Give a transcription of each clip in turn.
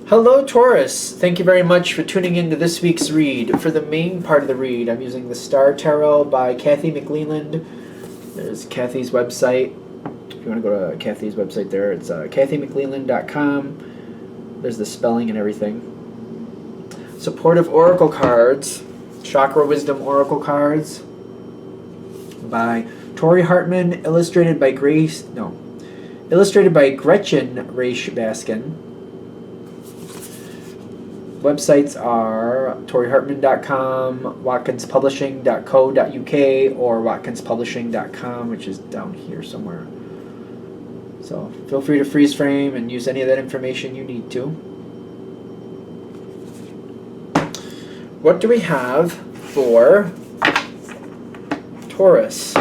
Hello, Taurus. Thank you very much for tuning into this week's read. For the main part of the read, I'm using the Star Tarot by Kathy McLeland. There's Kathy's website. If you want to go to Kathy's website there, it's kathymcleland.com. There's the spelling and everything. Supportive Oracle cards, Chakra Wisdom Oracle cards by Tori Hartman, illustrated by Gretchen Raish Baskin. Websites are torihartman.com, watkinspublishing.co.uk, or watkinspublishing.com, which is down here somewhere. So feel free to freeze frame and use any of that information you need to. What do we have for Taurus?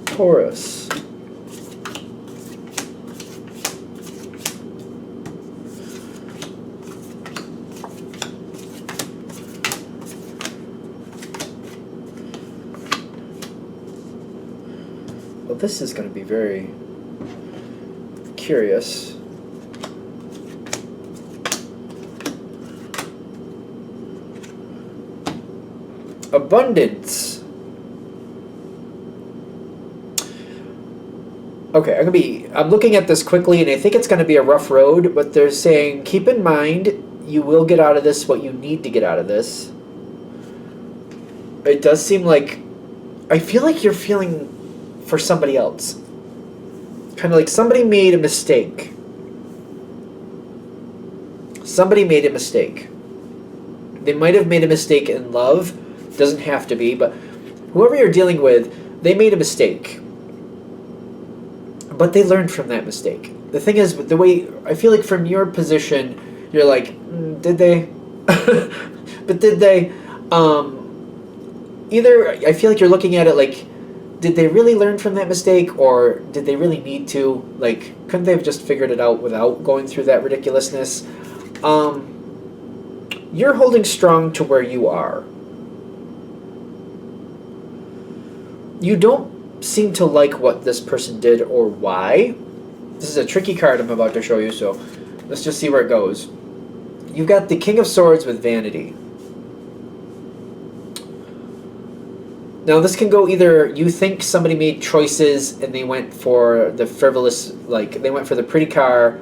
Taurus. Well, this is going to be very curious. Abundance. Okay, I'm looking at this quickly, and I think it's going to be a rough road, but they're saying keep in mind you will get out of this what you need to get out of this. It does seem like I feel like you're feeling for somebody else. Kind of like somebody made a mistake. Somebody made a mistake. They might have made a mistake in love. Doesn't have to be, but whoever you're dealing with, they made a mistake. But they learned from that mistake. The thing is, the way I feel like from your position, you're like, did they? But did they? Either I feel like you're looking at it like, did they really learn from that mistake, or did they really need to? Like, couldn't they have just figured it out without going through that ridiculousness? You're holding strong to where you are. You don't seem to like what this person did or why. This is a tricky card I'm about to show you, so let's just see where it goes. You've got the King of Swords with Vanity. Now, this can go either you think somebody made choices and they went for the frivolous, like they went for the pretty car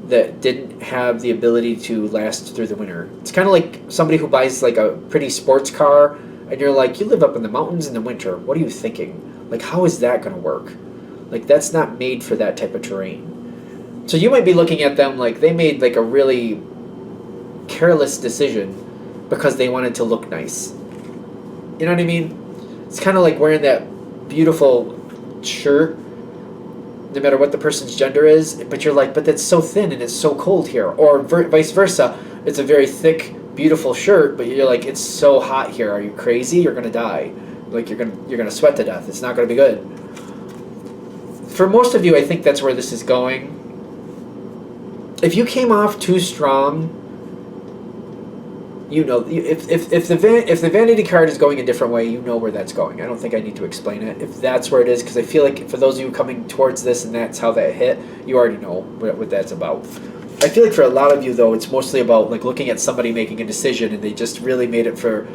that didn't have the ability to last through the winter. It's kind of like somebody who buys like a pretty sports car and you're like, you live up in the mountains in the winter. What are you thinking? Like, how is that going to work? Like, that's not made for that type of terrain. So you might be looking at them like they made like a really careless decision because they wanted to look nice. You know what I mean? It's kind of like wearing that beautiful shirt, no matter what the person's gender is, but you're like, but that's so thin and it's so cold here. Or vice versa, it's a very thick, beautiful shirt, but you're like, it's so hot here. Are you crazy? You're gonna die. Like you're gonna sweat to death. It's not gonna be good. For most of you, I think that's where this is going. If you came off too strong, you know, if the vanity card is going a different way, you know where that's going. I don't think I need to explain it. If that's where it is, because I feel like for those of you coming towards this and that's how that hit, you already know what that's about. I feel like for a lot of you, though, it's mostly about like looking at somebody making a decision and they just really made it for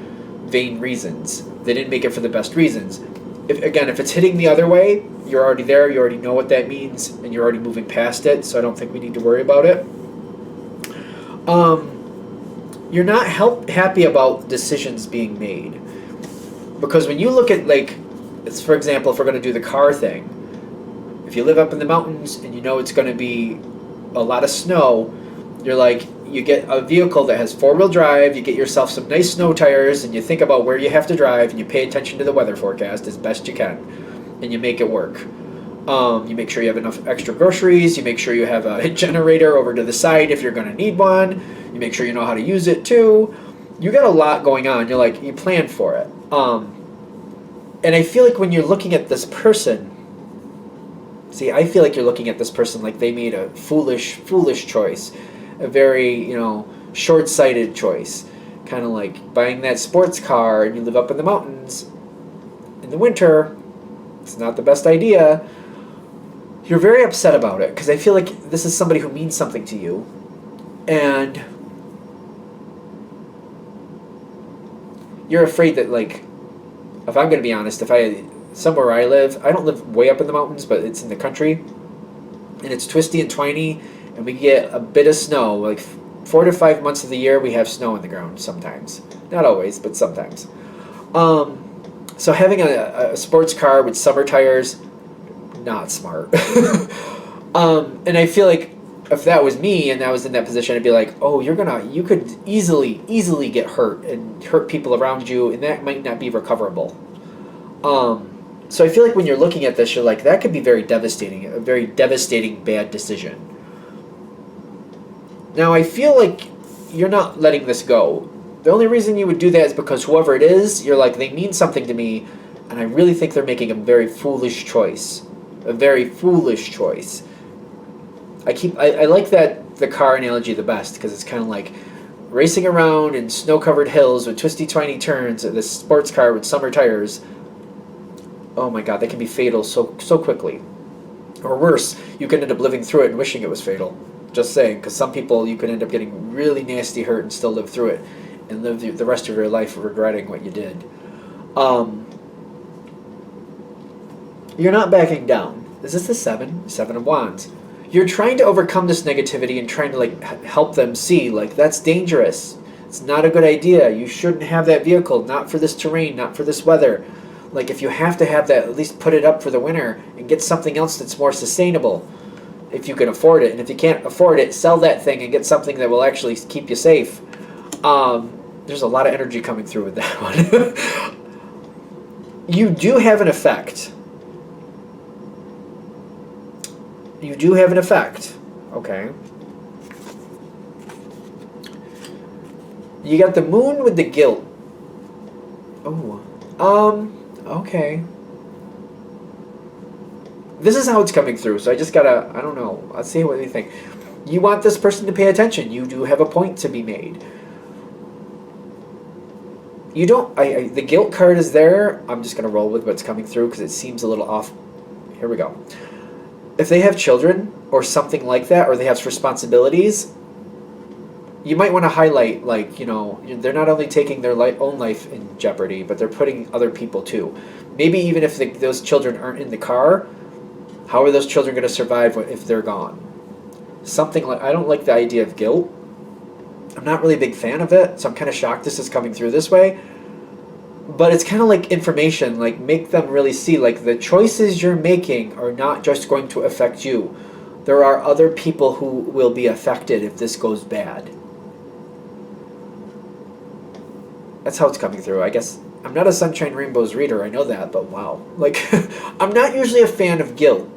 vain reasons. They didn't make it for the best reasons. If it's hitting the other way, you're already there, you already know what that means, and you're already moving past it, so I don't think we need to worry about it. You're not happy about decisions being made. Because when you look at, like, for example, if we're going to do the car thing, if you live up in the mountains and you know it's going to be a lot of snow, you're like, you get a vehicle that has four-wheel drive, you get yourself some nice snow tires, and you think about where you have to drive, and you pay attention to the weather forecast as best you can, and you make it work. You make sure you have enough extra groceries, you make sure you have a generator over to the side if you're going to need one, you make sure you know how to use it too. You got a lot going on. You're like, you plan for it. And I feel like when you're looking at this person, I feel like you're looking at this person like they made a foolish choice. A very, short-sighted choice. Kind of like buying that sports car and you live up in the mountains. In the winter, it's not the best idea. You're very upset about it because I feel like this is somebody who means something to you. And you're afraid that, like, if I'm going to be honest, somewhere where I live, I don't live way up in the mountains, but it's in the country, and it's twisty and twiny, and we get a bit of snow. Like 4 to 5 months of the year, we have snow on the ground sometimes. Not always, but sometimes. So having a sports car with summer tires, not smart. And I feel like if that was me and I was in that position, I'd be like, oh, you could easily get hurt and hurt people around you, and that might not be recoverable. So I feel like when you're looking at this, you're like, that could be very devastating, a very devastating bad decision. Now, I feel like you're not letting this go. The only reason you would do that is because whoever it is, you're like, they mean something to me, and I really think they're making a very foolish choice. A very foolish choice. I like the car analogy the best, because it's kind of like racing around in snow-covered hills with twisty, twiny turns, and this sports car with summer tires. Oh my god, that can be fatal so quickly. Or worse, you can end up living through it and wishing it was fatal. Just saying, because some people, you can end up getting really nasty hurt and still live through it, and live the rest of your life regretting what you did. You're not backing down. Is this the Seven of Wands? You're trying to overcome this negativity and trying to, like, help them see, like, that's dangerous. It's not a good idea. You shouldn't have that vehicle. Not for this terrain. Not for this weather. Like, if you have to have that, at least put it up for the winter and get something else that's more sustainable, if you can afford it. And if you can't afford it, sell that thing and get something that will actually keep you safe. There's a lot of energy coming through with that one. You do have an effect. You do have an effect. Okay. You got the moon with the guilt. Oh. Okay. This is how it's coming through, so I just gotta, I don't know. Let's see what you think. You want this person to pay attention. You do have a point to be made. You don't, the guilt card is there. I'm just gonna roll with what's coming through because it seems a little off. Here we go. If they have children or something like that, or they have responsibilities, you might want to highlight, like, you know, they're not only taking their own life in jeopardy, but they're putting other people too. Maybe even if those children aren't in the car, how are those children going to survive if they're gone? Something like, I don't like the idea of guilt. I'm not really a big fan of it, so I'm kind of shocked this is coming through this way. But it's kind of like information, like make them really see, like the choices you're making are not just going to affect you. There are other people who will be affected if this goes bad. That's how it's coming through. I guess I'm not a Sunshine Rainbows reader, I know that, but wow. Like, I'm not usually a fan of guilt,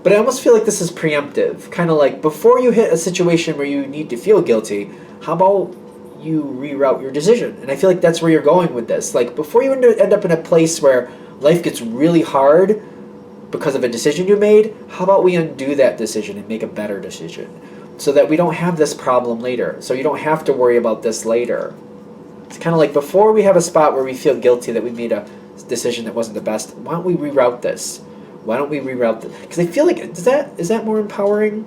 but I almost feel like this is preemptive. Kind of like, before you hit a situation where you need to feel guilty, how about you reroute your decision? And I feel like that's where you're going with this. Like, before you end up in a place where life gets really hard because of a decision you made, how about we undo that decision and make a better decision so that we don't have this problem later, so you don't have to worry about this later. It's kind of like, before we have a spot where we feel guilty that we made a decision that wasn't the best, why don't we reroute this? Why don't we reroute this? Because I feel like, is that more empowering?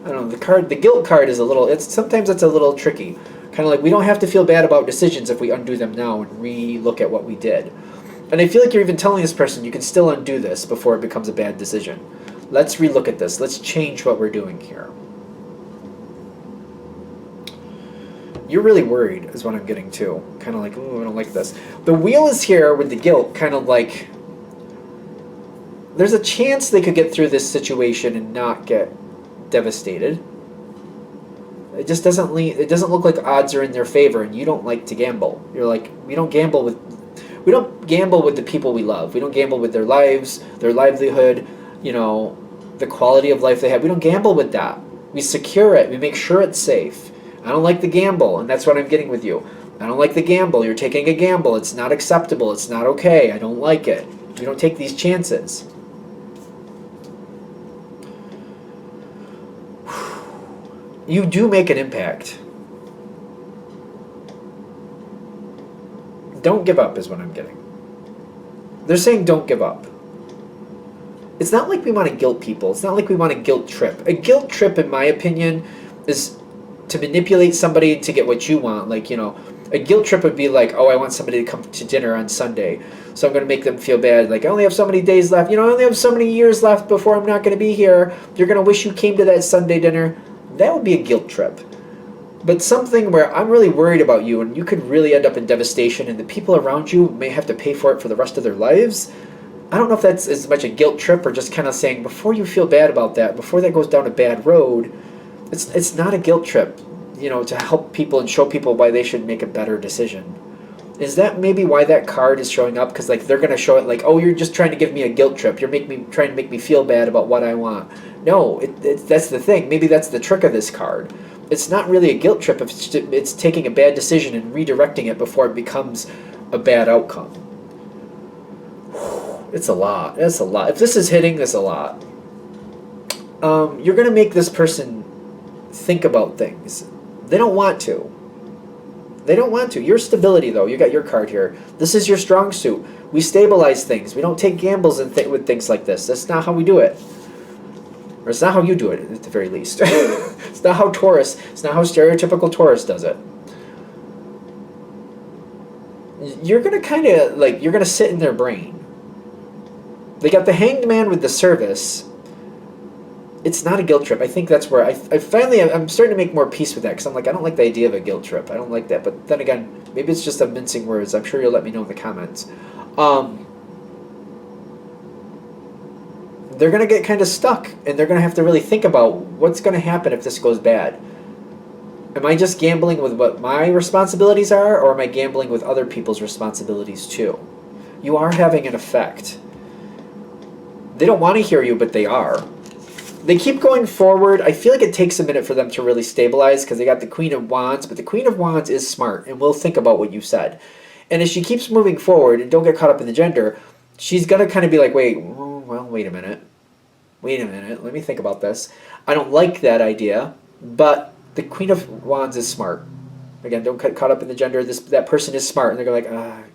I don't know, the guilt card is a little, sometimes it's a little tricky. Kind of like, we don't have to feel bad about decisions if we undo them now and re-look at what we did. And I feel like you're even telling this person, you can still undo this before it becomes a bad decision. Let's re-look at this. Let's change what we're doing here. You're really worried, is what I'm getting to. Kind of like, ooh, I don't like this. The wheel is here with the guilt, kind of like, there's a chance they could get through this situation and not get devastated. It just doesn't look like odds are in their favor, and you don't like to gamble. You're like, we don't gamble with the people we love. We don't gamble with their lives, their livelihood, you know, the quality of life they have. We don't gamble with that. We secure it. We make sure it's safe. I don't like the gamble, and that's what I'm getting with you. I don't like the gamble. You're taking a gamble. It's not acceptable. It's not okay. I don't like it. We don't take these chances. You do make an impact. Don't give up is what I'm getting. They're saying don't give up. It's not like we want to guilt people. It's not like we want a guilt trip. A guilt trip, in my opinion, is to manipulate somebody to get what you want. Like, a guilt trip would be like, oh, I want somebody to come to dinner on Sunday, so I'm going to make them feel bad. Like, I only have so many days left. I only have so many years left before I'm not going to be here. You're going to wish you came to that Sunday dinner. That would be a guilt trip. But something where I'm really worried about you, and you could really end up in devastation, and the people around you may have to pay for it for the rest of their lives. I don't know if that's as much a guilt trip or just kind of saying, before you feel bad about that, before that goes down a bad road, it's not a guilt trip, to help people and show people why they should make a better decision. Is that maybe why that card is showing up? Because, like, they're going to show it like, oh, you're just trying to give me a guilt trip. You're trying to make me feel bad about what I want. No, that's the thing. Maybe that's the trick of this card. It's not really a guilt trip if it's taking a bad decision and redirecting it before it becomes a bad outcome. It's a lot. It's a lot. If this is hitting, it's a lot. You're going to make this person think about things. They don't want to. They don't want to. Your stability, though, you got your card here. This is your strong suit. We stabilize things. We don't take gambles with things like this. That's not how we do it. Or it's not how you do it, at the very least. It's not how stereotypical Taurus does it. You're going to kind of, you're going to sit in their brain. They got the Hanged Man with the service. It's not a guilt trip. I think that's where I'm starting to make more peace with that, because I'm like, I don't like the idea of a guilt trip. I don't like that. But then again, maybe it's just I'm mincing words. I'm sure you'll let me know in the comments. They're going to get kind of stuck, and they're going to have to really think about what's going to happen if this goes bad. Am I just gambling with what my responsibilities are, or am I gambling with other people's responsibilities too? You are having an effect. They don't want to hear you, but they are. They keep going forward. I feel like it takes a minute for them to really stabilize, because they got the Queen of Wands, but the Queen of Wands is smart and will think about what you said. And as she keeps moving forward, and don't get caught up in the gender, she's going to kind of be like, wait a minute. Let me think about this. I don't like that idea, but the Queen of Wands is smart. Again, don't get caught up in the gender. That person is smart, and they're going like,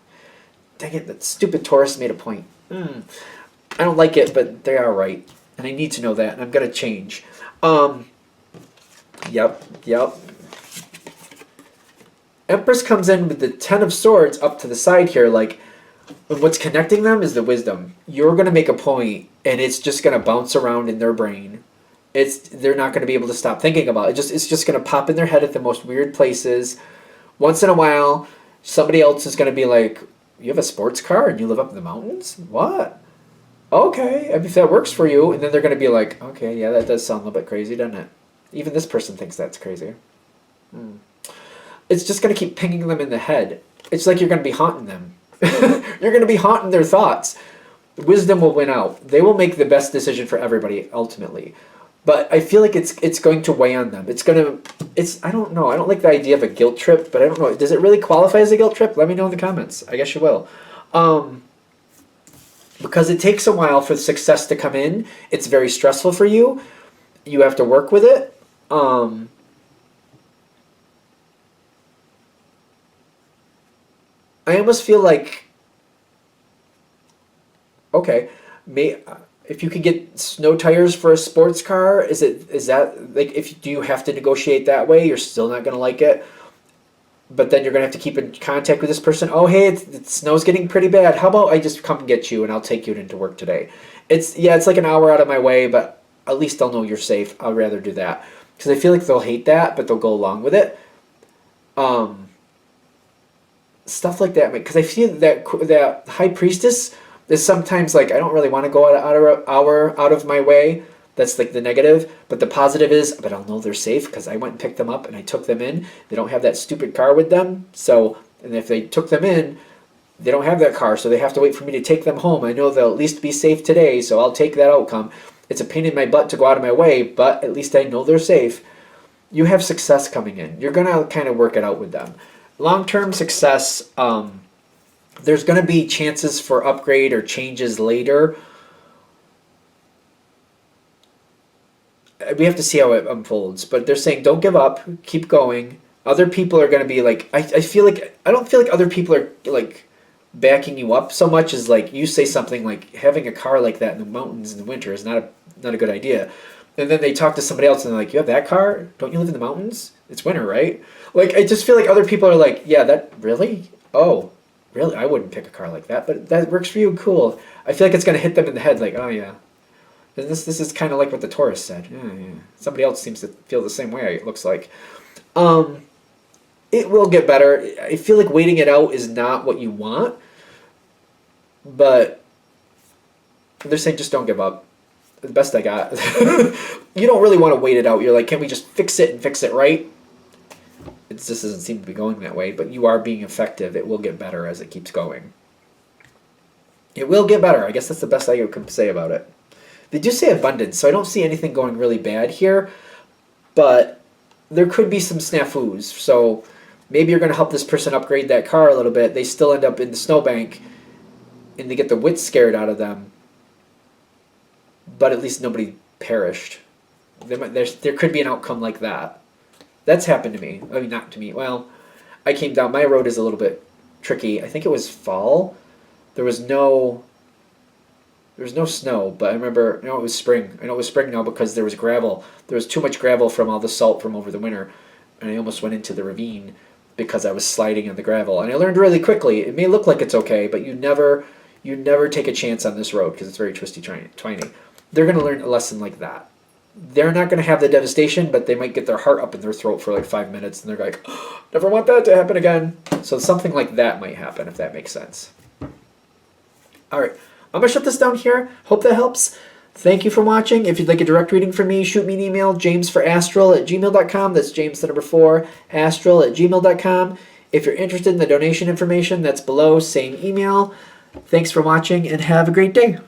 dang it, that stupid Taurus made a point. I don't like it, but they are right. And I need to know that, and I'm going to change. Yep. Empress comes in with the Ten of Swords up to the side here, like, what's connecting them is the wisdom. You're going to make a point, and it's just going to bounce around in their brain. They're not going to be able to stop thinking about it. It's just going to pop in their head at the most weird places. Once in a while, somebody else is going to be like, you have a sports car and you live up in the mountains? What? Okay, if that works for you. And then they're going to be like, okay, yeah, that does sound a little bit crazy, doesn't it? Even this person thinks that's crazy. It's just going to keep pinging them in the head. It's like you're going to be haunting them. You're going to be haunting their thoughts. Wisdom will win out. They will make the best decision for everybody, ultimately. But I feel like it's going to weigh on them. I don't know. I don't like the idea of a guilt trip, but I don't know. Does it really qualify as a guilt trip? Let me know in the comments. I guess you will. Because it takes a while for success to come in. It's very stressful for you. You have to work with it. I almost feel like, okay, if you could get snow tires for a sports car, is that like, do you have to negotiate that way? You're still not going to like it, but then you're going to have to keep in contact with this person. Oh, hey, snow's getting pretty bad. How about I just come and get you, and I'll take you into work today? It's like an hour out of my way, but at least I'll know you're safe. I'd rather do that, because I feel like they'll hate that, but they'll go along with it. Stuff like that, because I feel that High Priestess is sometimes like, I don't really want to go out of my way. That's like the negative. But the positive is, but I'll know they're safe because I went and picked them up and I took them in. They don't have that stupid car with them. So, and if they took them in, they don't have that car, so they have to wait for me to take them home. I know they'll at least be safe today, so I'll take that outcome. It's a pain in my butt to go out of my way, but at least I know they're safe. You have success coming in. You're going to kind of work it out with them. Long-term success, there's going to be chances for upgrade or changes later. We have to see how it unfolds, but they're saying don't give up, keep going. Other people are going to be like, I don't feel like other people are like backing you up so much as like you say something like having a car like that in the mountains in the winter is not a good idea. And then they talk to somebody else and they're like, you have that car? Don't you live in the mountains? It's winter, right? Like, I just feel like other people are like, yeah, that, really? Oh, really? I wouldn't pick a car like that, but that works for you? Cool. I feel like it's going to hit them in the head like, oh, yeah. And this is kind of like what the Taurus said. Yeah, yeah. Somebody else seems to feel the same way, it looks like. It will get better. I feel like waiting it out is not what you want, but they're saying just don't give up. The best I got. You don't really want to wait it out. You're like, can we just fix it and fix it right? It just doesn't seem to be going that way, but you are being effective. It will get better as it keeps going. It will get better. I guess that's the best I can say about it. They do say abundance, so I don't see anything going really bad here, but there could be some snafus. So maybe you're going to help this person upgrade that car a little bit. They still end up in the snowbank, and they get the wits scared out of them, but at least nobody perished. There could be an outcome like that. That's happened to me. I mean, not to me. Well, I came down. My road is a little bit tricky. I think it was fall. There was no snow, but I remember, it was spring. I know it was spring now because there was gravel. There was too much gravel from all the salt from over the winter, and I almost went into the ravine because I was sliding on the gravel. And I learned really quickly, it may look like it's okay, but you never take a chance on this road because it's very twisty, twiny. They're going to learn a lesson like that. They're not going to have the devastation, but they might get their heart up in their throat for like 5 minutes, and they're like, oh, never want that to happen again. So something like that might happen, if that makes sense. All right. I'm going to shut this down here. Hope that helps. Thank you for watching. If you'd like a direct reading from me, shoot me an email, jamesforastral@gmail.com. That's James the number 4, astral@gmail.com. If you're interested in the donation information, that's below, same email. Thanks for watching, and have a great day.